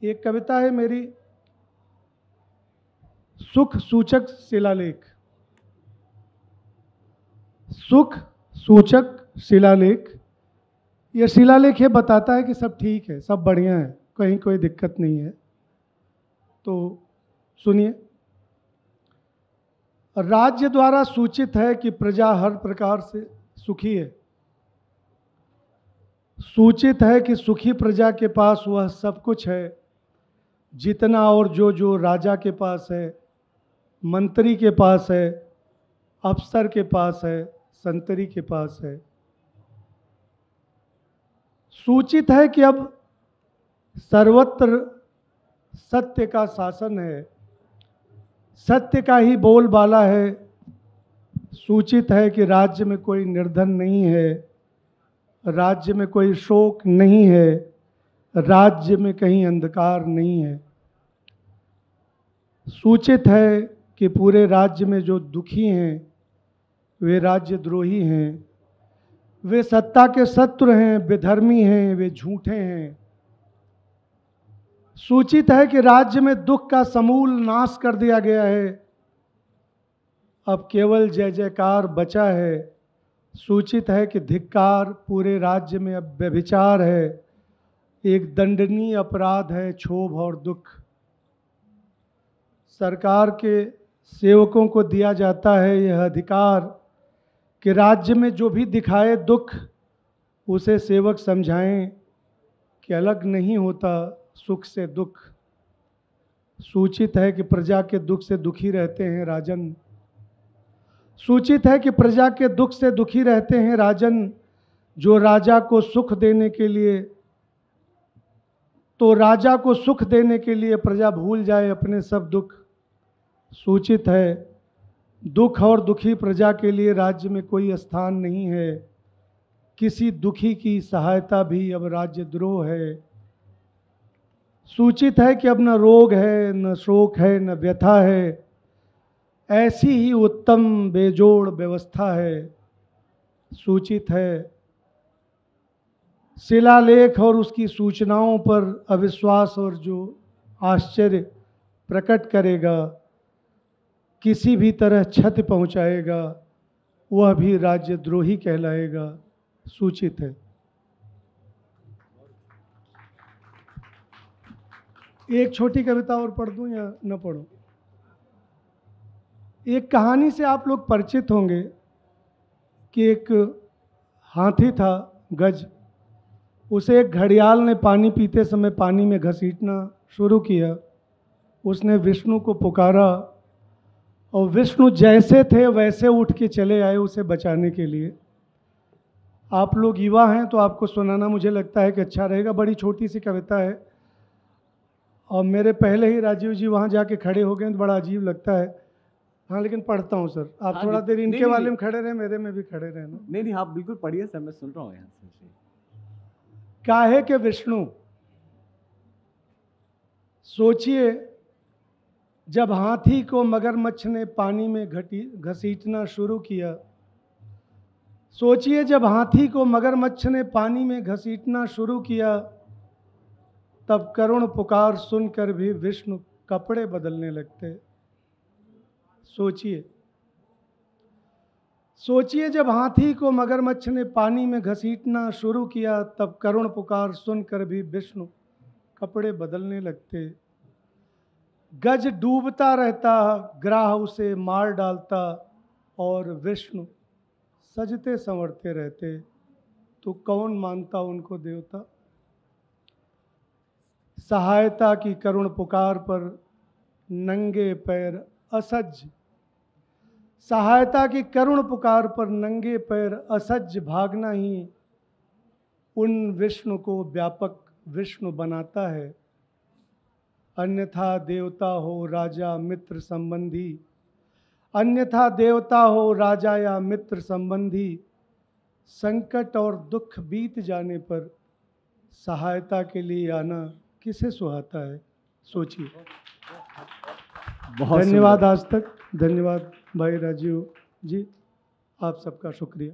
एक कविता है मेरी, सुख सूचक शिलालेख। सुख सूचक शिलालेख। यह शिलालेख ये बताता है कि सब ठीक है, सब बढ़िया है, कहीं कोई दिक्कत नहीं है। तो सुनिए। राज्य द्वारा सूचित है कि प्रजा हर प्रकार से सुखी है। सूचित है कि सुखी प्रजा के पास वह सब कुछ है जितना और जो जो राजा के पास है, मंत्री के पास है, अफसर के पास है, संतरी के पास है। सूचित है कि अब सर्वत्र सत्य का शासन है, सत्य का ही बोलबाला है। सूचित है कि राज्य में कोई निर्धन नहीं है, राज्य में कोई शोक नहीं है, राज्य में कहीं अंधकार नहीं है। सूचित है कि पूरे राज्य में जो दुखी हैं वे राज्यद्रोही हैं, वे सत्ता के शत्रु हैं, बेधर्मी हैं, वे झूठे हैं। सूचित है कि राज्य में दुख का समूल नाश कर दिया गया है, अब केवल जय जयकार बचा है। सूचित है कि धिक्कार, पूरे राज्य में अब व्यभिचार है, एक दंडनीय अपराध है क्षोभ और दुख। सरकार के सेवकों को दिया जाता है यह अधिकार कि राज्य में जो भी दिखाए दुख उसे सेवक समझाएं कि अलग नहीं होता सुख से दुख। सूचित है कि प्रजा के दुख से दुखी रहते हैं राजन। सूचित है कि प्रजा के दुख से दुखी रहते हैं राजन, जो राजा को सुख देने के लिए, तो राजा को सुख देने के लिए प्रजा भूल जाए अपने सब दुख। सूचित है दुख और दुखी प्रजा के लिए राज्य में कोई स्थान नहीं है, किसी दुखी की सहायता भी अब राज्यद्रोह है। सूचित है कि अब न रोग है, न शोक है, न व्यथा है, ऐसी ही उत्तम बेजोड़ व्यवस्था है। सूचित है शिलालेख और उसकी सूचनाओं पर अविश्वास और जो आश्चर्य प्रकट करेगा, किसी भी तरह क्षति पहुंचाएगा, वह भी राज्यद्रोही कहलाएगा। सूचित है। एक छोटी कविता और पढ़ दूं या न पढ़ूं? एक कहानी से आप लोग परिचित होंगे कि एक हाथी था गज, उसे एक घड़ियाल ने पानी पीते समय पानी में घसीटना शुरू किया। उसने विष्णु को पुकारा और विष्णु जैसे थे वैसे उठ के चले आए उसे बचाने के लिए। आप लोग युवा हैं तो आपको सुनाना मुझे लगता है कि अच्छा रहेगा। बड़ी छोटी सी कविता है और मेरे पहले ही राजीव जी वहाँ जाके खड़े हो गए तो बड़ा अजीब लगता है। हाँ लेकिन पढ़ता हूँ सर, आप हाँ, थोड़ा देर इनके नहीं, वाले में खड़े रहे, मेरे में भी खड़े रहना। नहीं नहीं, आप बिल्कुल पढ़िए सर, मैं सुन रहा हूँ यहाँ से। काहे के विष्णु, सोचिए जब हाथी को मगरमच्छ ने पानी में घसीटना शुरू किया। सोचिए जब हाथी को मगरमच्छ ने पानी में घसीटना शुरू किया, तब करुण पुकार सुनकर भी विष्णु कपड़े बदलने लगते। सोचिए, सोचिए जब हाथी को मगरमच्छ ने पानी में घसीटना शुरू किया, तब करुण पुकार सुनकर भी विष्णु कपड़े बदलने लगते। गज डूबता रहता, ग्राह उसे मार डालता और विष्णु सजते संवरते रहते, तो कौन मानता उनको देवता। सहायता की करुण पुकार पर नंगे पैर असज्ज, सहायता की करुण पुकार पर नंगे पैर असज्ज भागना ही उन विष्णु को व्यापक विष्णु बनाता है। अन्यथा देवता हो राजा मित्र संबंधी, अन्यथा देवता हो राजा या मित्र संबंधी, संकट और दुख बीत जाने पर सहायता के लिए आना किसे सुहाता है। सोचिए। बहुत धन्यवाद आज तक। धन्यवाद भाई राजीव जी, आप सबका शुक्रिया।